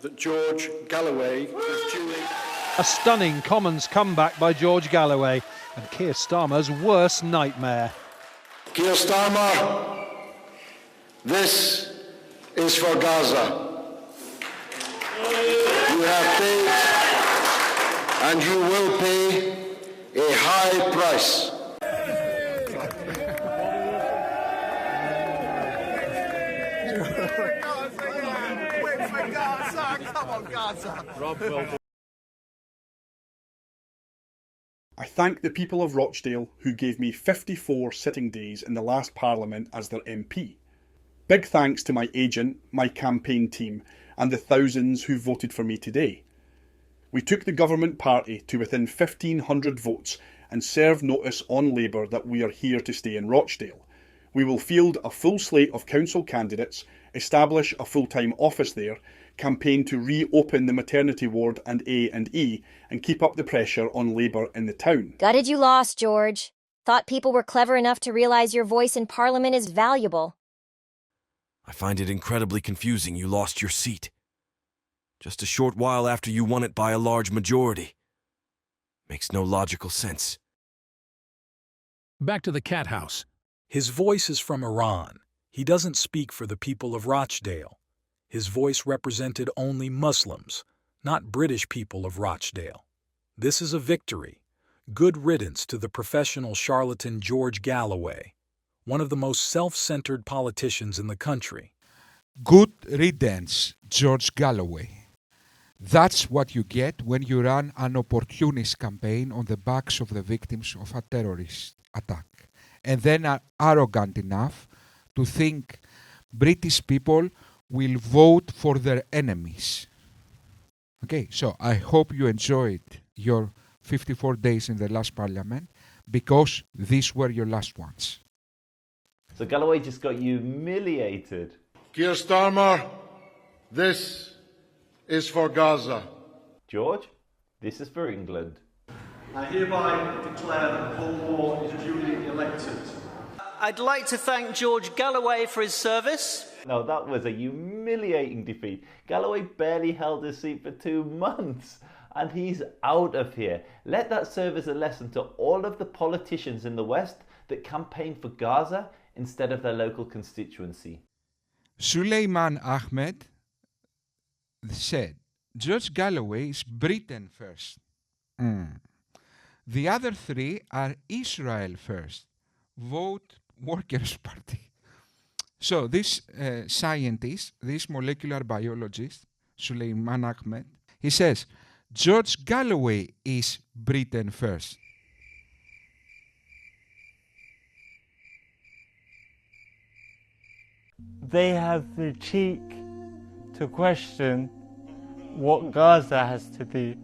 that George Galloway is duly... A stunning Commons comeback by George Galloway and Keir Starmer's worst nightmare. Keir Starmer, this is for Gaza. You have paid and you will pay a high price. Come on, Gaza. I thank the people of Rochdale who gave me 54 sitting days in the last Parliament as their MP. Big thanks to my agent, my campaign team, and the thousands who voted for me today. We took the government party to within 1,500 votes and served notice on Labour that we are here to stay in Rochdale. We will field a full slate of council candidates, establish a full-time office there, campaign to reopen the maternity ward and A&E, and keep up the pressure on Labour in the town. Gutted you lost, George. Thought people were clever enough to realise your voice in Parliament is valuable. I find it incredibly confusing you lost your seat. Just a short while after you won it by a large majority. Makes no logical sense. Back to the cat house. His voice is from Iran. He doesn't speak for the people of Rochdale. His voice represented only Muslims, not British people of Rochdale. This is a victory. Good riddance to the professional charlatan George Galloway, one of the most self-centered politicians in the country. Good riddance, George Galloway. That's what you get when you run an opportunist campaign on the backs of the victims of a terrorist attack, and then are arrogant enough to think British people will vote for their enemies. Okay, so I hope you enjoyed your 54 days in the last Parliament, because these were your last ones. So Galloway just got humiliated. Keir Starmer, this is for Gaza. George, this is for England. I hereby declare that Paul Moore is duly elected. I'd like to thank George Galloway for his service. No, that was a humiliating defeat. Galloway barely held his seat for 2 months, and he's out of here. Let that serve as a lesson to all of the politicians in the West that campaign for Gaza instead of their local constituency. Suleiman Ahmed said, George Galloway is Britain first. The other three are Israel first. Vote Workers' Party. So this scientist, this molecular biologist, Suleiman Ahmed, he says, George Galloway is Britain first. They have the cheek to question what Gaza has to do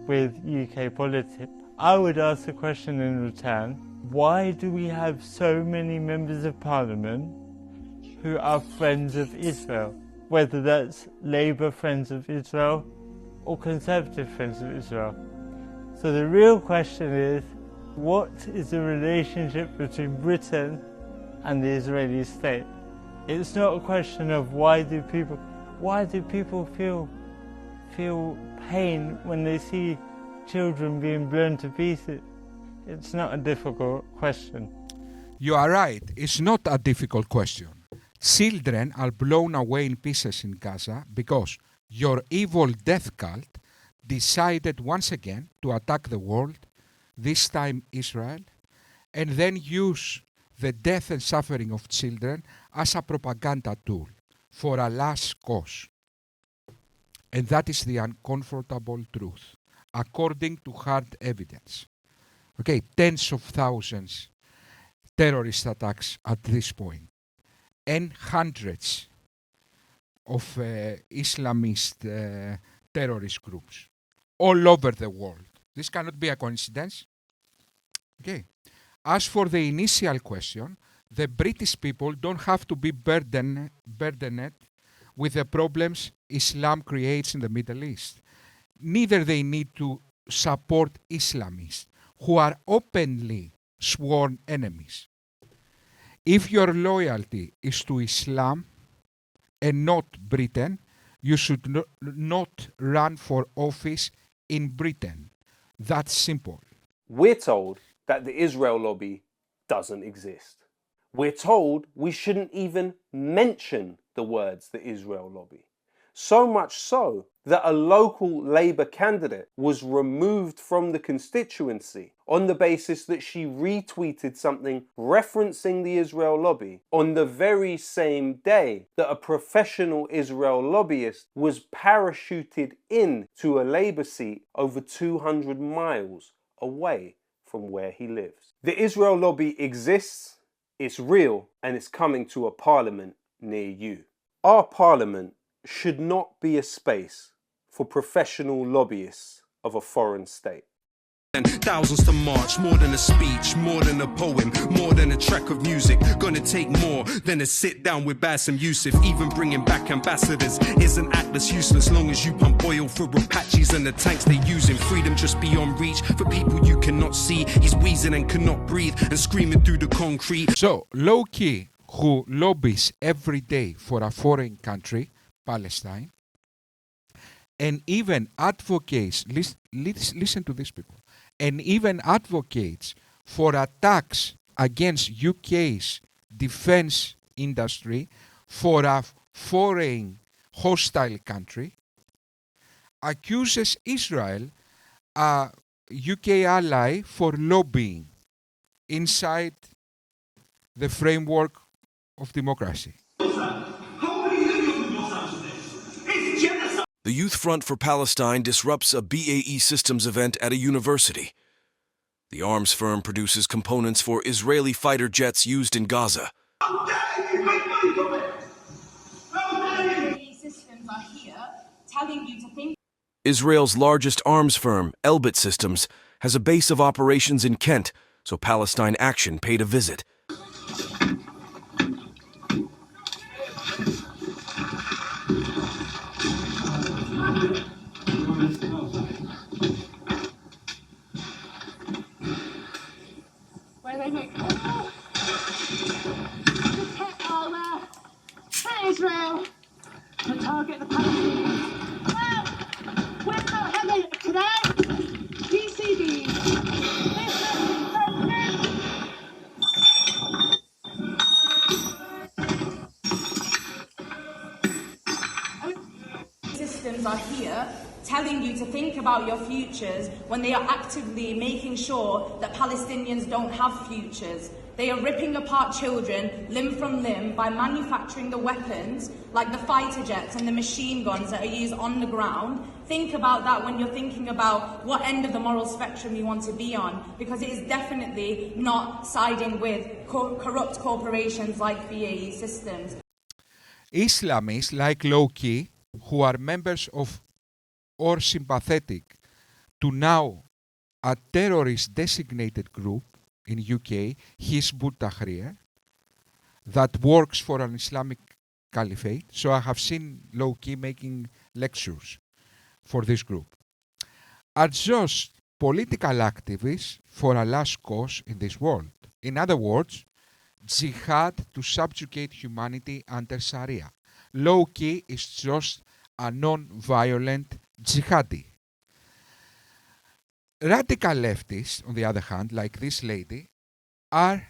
with UK politics. I would ask the question in return, why do we have so many members of Parliament who are friends of Israel? Whether that's Labour friends of Israel or Conservative friends of Israel. So the real question is, what is the relationship between Britain and the Israeli state? It's not a question of why do people feel pain when they see children being blown to pieces. It's not a difficult question. You are right, it's not a difficult question. Children are blown away in pieces in Gaza because your evil death cult decided once again to attack the world, this time Israel, and then use the death and suffering of children as a propaganda tool for a last cause. And that is the uncomfortable truth, according to hard evidence. Okay, tens of thousands terrorist attacks at this point, and hundreds of Islamist terrorist groups all over the world. This cannot be a coincidence. Okay. As for the initial question, the British people don't have to be burdened with the problems Islam creates in the Middle East. Neither they need to support Islamists who are openly sworn enemies. If your loyalty is to Islam and not Britain, you should not run for office in Britain. That's simple. We're told that the Israel lobby doesn't exist. We're told we shouldn't even mention the words the Israel lobby. So much so that a local Labour candidate was removed from the constituency on the basis that she retweeted something referencing the Israel lobby on the very same day that a professional Israel lobbyist was parachuted into a Labour seat over 200 miles away from where he lives. The Israel lobby exists, it's real, and it's coming to a parliament near you. Our parliament should not be a space for professional lobbyists of a foreign state. And thousands to march, more than a speech, more than a poem, more than a track of music. Gonna take more than a sit down with Bassem Youssef. Even bringing back ambassadors is an act that's useless, long as you pump oil for Apaches and the tanks they using. Freedom just beyond reach for people you cannot see. He's wheezing and cannot breathe and screaming through the concrete. So, Lowkey, who lobbies every day for a foreign country, Palestine, and even advocates, listen to these people, and even advocates for attacks against UK's defense industry for a foreign hostile country, accuses Israel, a UK ally, for lobbying inside the framework of democracy. The Youth Front for Palestine disrupts a BAE Systems event at a university. The arms firm produces components for Israeli fighter jets used in Gaza. How dare you make money from it? How dare you? Systems are here telling you to think. Israel's largest arms firm, Elbit Systems, has a base of operations in Kent, so Palestine Action paid a visit. Wait. Oh! Hit Israel to target the Palestinians. Well, we're not having it today. PCBs. Systems are here telling you to think about your futures when they are actively making sure that Palestinians don't have futures. They are ripping apart children limb from limb by manufacturing the weapons like the fighter jets and the machine guns that are used on the ground. Think about that when you're thinking about what end of the moral spectrum you want to be on, because it is definitely not siding with corrupt corporations like BAE Systems. Islamists like Lowkey, who are members of or sympathetic to now a terrorist designated group in UK, Hizb ut-Tahrir, that works for an Islamic caliphate. So I have seen Lowkey making lectures for this group, are just political activists for a last cause in this world. In other words, jihad to subjugate humanity under Sharia. Lowkey is just a non-violent jihadi. Radical leftists, on the other hand, like this lady, are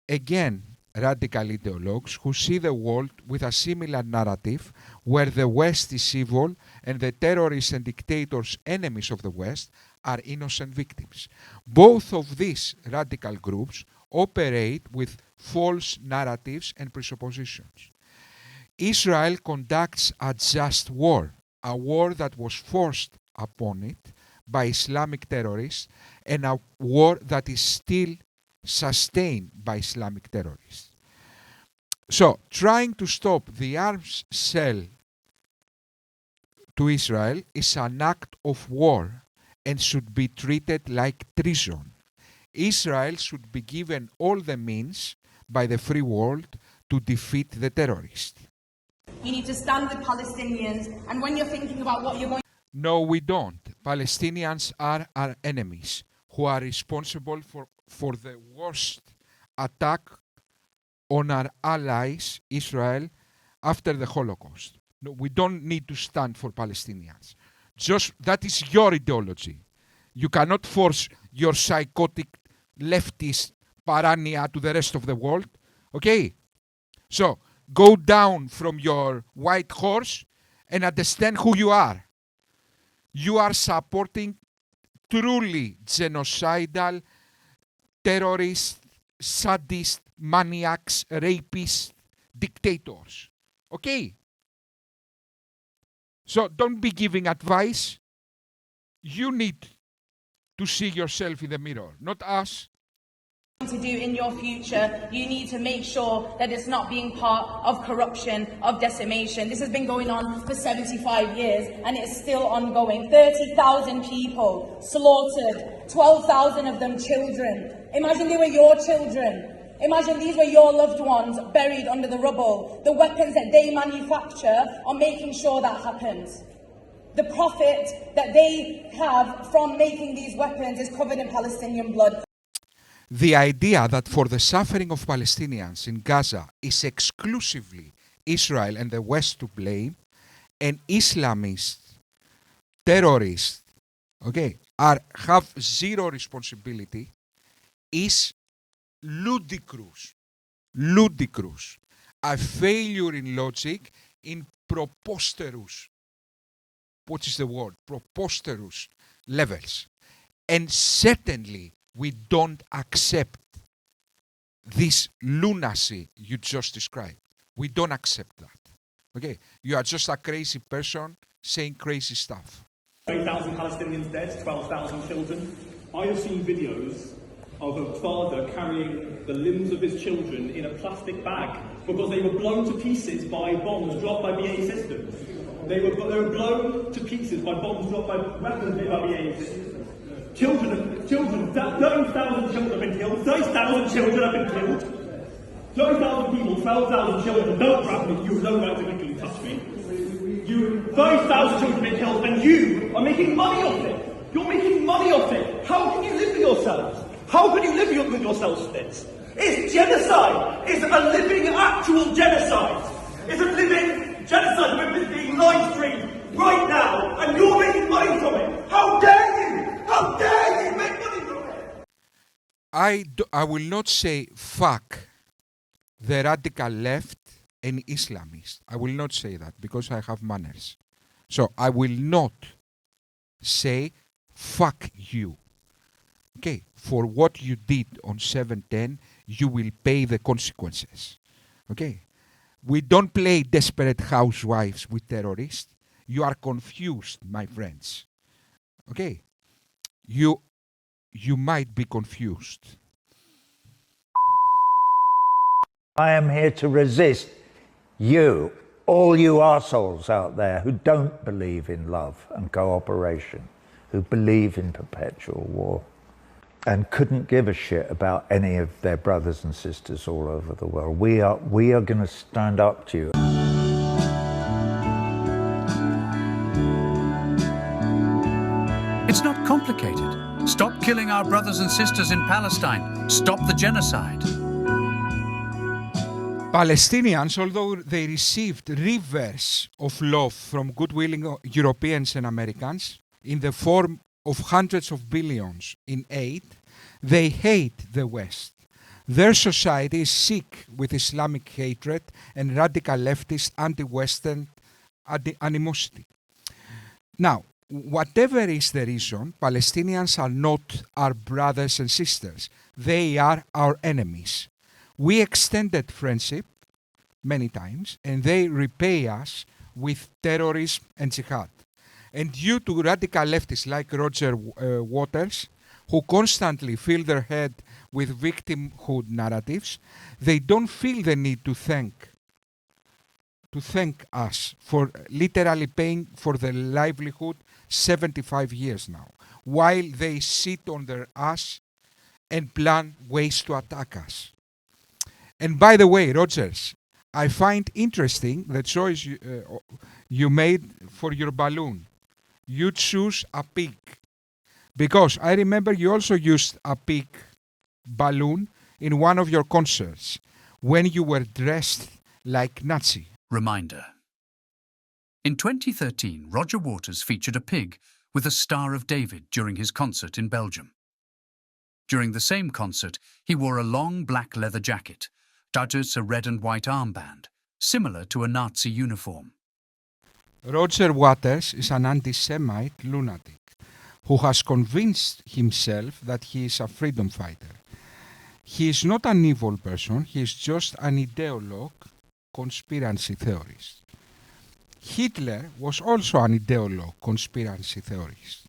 again radical ideologues who see the world with a similar narrative where the West is evil and the terrorists and dictators, enemies of the West, are innocent victims. Both of these radical groups operate with false narratives and presuppositions. Israel conducts a just war, a war that was forced upon it by Islamic terrorists, and a war that is still sustained by Islamic terrorists. So, trying to stop the arms sale to Israel is an act of war and should be treated like treason. Israel should be given all the means by the free world to defeat the terrorists. You need to stand with Palestinians, and when you're thinking about what you're going. No, we don't. Palestinians are our enemies who are responsible for the worst attack on our allies, Israel, after the Holocaust. No, we don't need to stand for Palestinians. Just that is your ideology. You cannot force your psychotic leftist paranoia to the rest of the world. Okay? So go down from your white horse and understand who you are. You are supporting truly genocidal, terrorists, sadists, maniacs, rapists, dictators. Okay? So don't be giving advice. You need to see yourself in the mirror, not us. To do in your future, you need to make sure that it's not being part of corruption, of decimation. This has been going on for 75 years and it's still ongoing. 30,000 people slaughtered, 12,000 of them children. Imagine they were your children. Imagine these were your loved ones buried under the rubble. The weapons that they manufacture are making sure that happens. The profit that they have from making these weapons is covered in Palestinian blood. The idea that for the suffering of Palestinians in Gaza is exclusively Israel and the West to blame, and Islamists, terrorists, have zero responsibility, is ludicrous. Ludicrous. A failure in logic, in preposterous, what is the word? Preposterous levels. And certainly we don't accept this lunacy you just described. We don't accept that. Okay? You are just a crazy person saying crazy stuff. 8,000 Palestinians dead, 12,000 children. I have seen videos of a father carrying the limbs of his children in a plastic bag because they were blown to pieces by bombs dropped by BAE Systems. They were blown to pieces by bombs dropped by weapons made by BAE Systems. Children, 30,000 children have been killed, 30,000 children have been killed. 30,000 people, 12,000 children, don't grab me, you have no right to legally touch me. 30,000 children have been killed and you are making money off it. You're making money off it. How can you live with yourselves? How can you live with yourselves for this? It's genocide. It's a living, actual genocide. It's a living genocide which is being live streamed right now, and you're making money from it. How dare you? How dare you make money from it? I will not say fuck the radical left and Islamists. I will not say that because I have manners. So I will not say fuck you. Okay, for what you did on 7/10, you will pay the consequences. Okay, we don't play desperate housewives with terrorists. You are confused, my friends. Okay, you might be confused. I am here to resist you, all you arseholes out there who don't believe in love and cooperation, who believe in perpetual war, and couldn't give a shit about any of their brothers and sisters all over the world. We are going to stand up to you. It's not complicated. Stop killing our brothers and sisters in Palestine. Stop the genocide. Palestinians, although they received rivers of love from good-willing Europeans and Americans in the form of hundreds of billions in aid, they hate the West. Their society is sick with Islamic hatred and radical leftist anti-Western animosity. Now, whatever is the reason, Palestinians are not our brothers and sisters. They are our enemies. We extended friendship many times, and they repay us with terrorism and jihad. And due to radical leftists like Roger Waters, who constantly fill their head with victimhood narratives, they don't feel the need to thank us for literally paying for their livelihood 75 years now, while they sit on their ass and plan ways to attack us. And by the way, Rogers, I find interesting the choice you made for your balloon. You choose a pig, because I remember you also used a pig balloon in one of your concerts when you were dressed like Nazi. Reminder: In 2013, Roger Waters featured a pig with a Star of David during his concert in Belgium. During the same concert, he wore a long black leather jacket, touches a red and white armband, similar to a Nazi uniform. Roger Waters is an anti-Semite lunatic who has convinced himself that he is a freedom fighter. He is not an evil person, he is just an ideologue, conspiracy theorist. Hitler was also an ideologue, conspiracy theorist.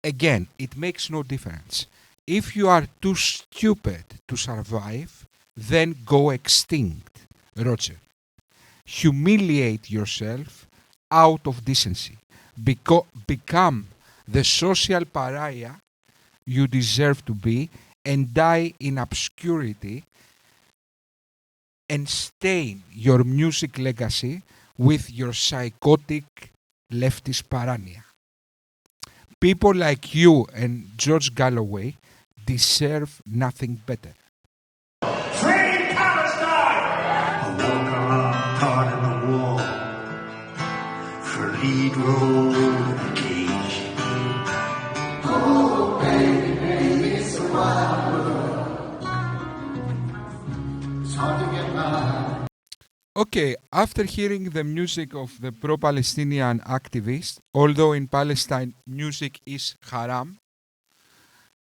Again, it makes no difference. If you are too stupid to survive, then go extinct, Roger. Humiliate yourself out of decency. Become the social pariah you deserve to be and die in obscurity and stain your music legacy with your psychotic leftist paranoia. People like you and George Galloway deserve nothing better. Free Palestine! I walk around part in the wall for a lead role in a cage. Oh, baby, baby, it's a wild world. It's hard to get by. Okay, after hearing the music of the pro-Palestinian activists, although in Palestine music is haram,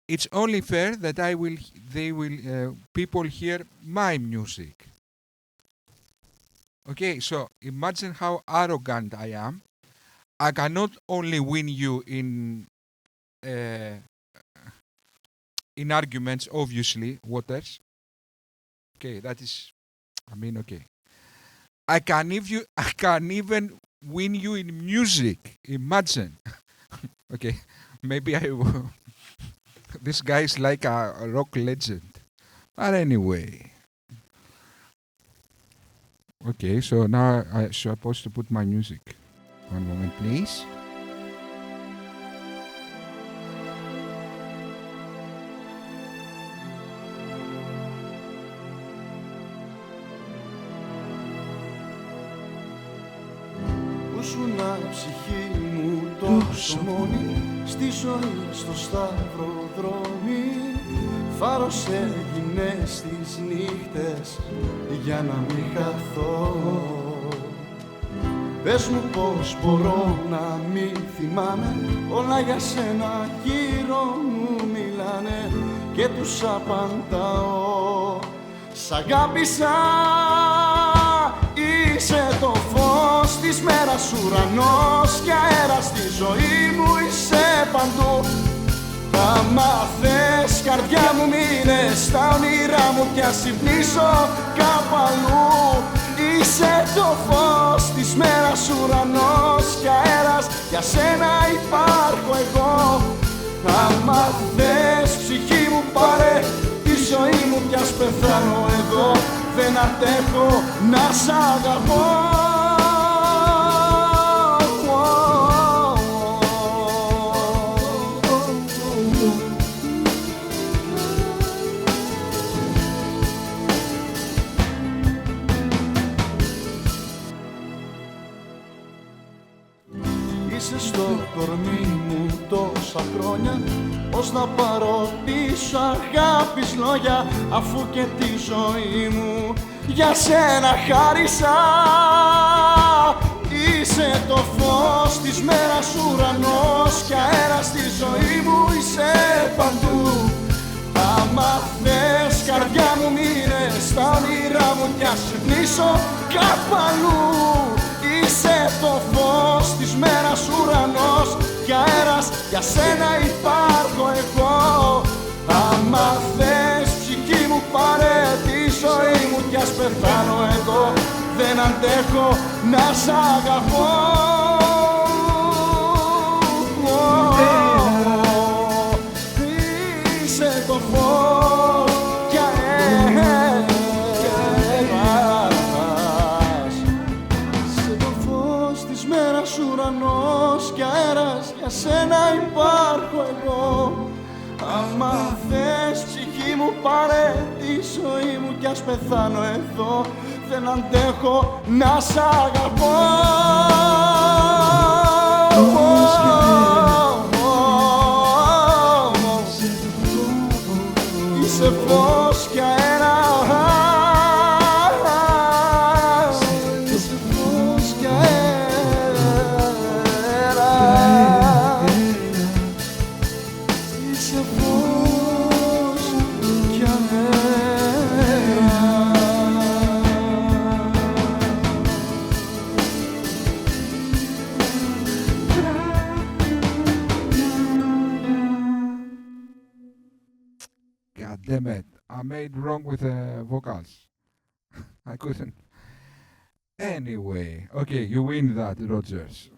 it's only fair that people hear my music. Okay, so imagine how arrogant I am. I cannot only win you in arguments, obviously, Waters. Okay, that is, okay. I can even win you in music. Imagine. Okay, maybe I will. This guy is like a rock legend. But anyway. Okay, so now I'm supposed to put my music. One moment, please. Ήσουνα ψυχή μου τόσο μόνη στη ζωή στο σταυροδρόμι. Φάρος έγινες στις νύχτες για να μην χαθώ. Πες μου πως μπορώ να μην θυμάμαι, όλα για σένα γύρω μου μιλάνε και τους απαντάω. Σ' αγάπησα, είσαι το φως της μέρας, ουρανός και αέρας στη ζωή μου, είσαι παντού. Άμα θες καρδιά μου μείνε στα όνειρά μου κι ας ξυπνήσω κάπου αλλού. Είσαι το φως της μέρας, ουρανός και αέρας, για σένα υπάρχω εγώ. Άμα θες ψυχή μου πάρε τη ζωή μου κι ας πεθάνω εδώ, δεν αντέχω να σ' αγαπώ. Είσαι στο κορμί μου τόσα χρόνια, πώς να πάρω πίσω αγάπης λόγια, αφού και τη ζωή μου για σένα χάρισα. Είσαι το φως της μέρας, ουρανός και αέρας στη ζωή μου, είσαι παντού. Άμα θες καρδιά μου μείνε στα όνειρά μου κι ας ξυπνήσω κάπου αλλού. Είσαι το φως της μέρας, ουρανός και αέρας, για σένα υπάρχω εγώ. Άμα θες ψυχή μου πάρε τη ζωή μου κι ας πεθάνω εδώ, δεν αντέχω να σ' αγαπώ. Είσαι το φως κι αέρας, είσαι το φως της μέρας, ουρανός κι αέρας, για σένα υπάρχω εγώ. Άμα θες ψυχή μου πάρε τη ζωή μου κι ας πεθάνω εδώ, δεν αντέχω να σ' αγαπώ. God damn it. I made wrong with the vocals. I couldn't. Anyway, okay, you win that, Rogers.